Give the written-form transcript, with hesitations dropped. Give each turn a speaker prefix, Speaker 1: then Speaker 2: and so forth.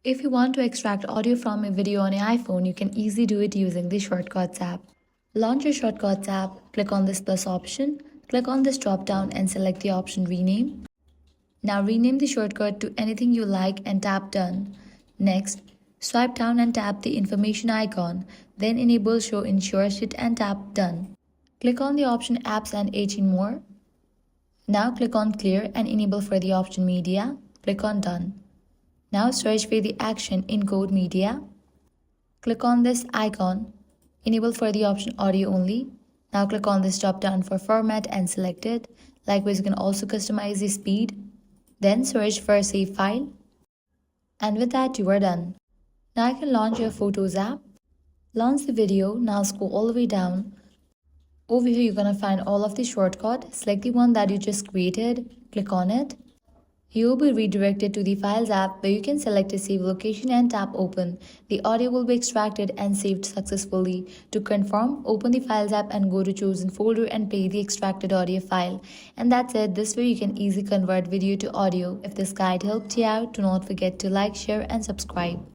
Speaker 1: If you want to extract audio from a video on your iPhone, you can easily do it using the Shortcuts app. Launch your Shortcuts app, click on this plus option, click on this drop down and select the option Rename. Now rename the shortcut to anything you like and tap Done. Next, swipe down and tap the information icon, then enable Show in Sheet and tap Done. Click on the option Apps and 18 more. Now click on Clear and enable for the option Media. Click on Done. Now search for the action Encode Media. Click on this icon. Enable for the option Audio Only. Now click on this drop down for Format and select it. Likewise, you can also customize the speed. Then search for Save File. And with that, you are done. Now I can launch your Photos app. Launch the video. Now scroll all the way down. Over here, you're going to find all of the shortcut. Select the one that you just created. Click on it. You will be redirected to the Files app where you can select a save location and tap Open. The audio will be extracted and saved successfully. To confirm, open the Files app and go to chosen folder and play the extracted audio file. And that's it. This way you can easily convert video to audio. If this guide helped you out, do not forget to like, share and subscribe.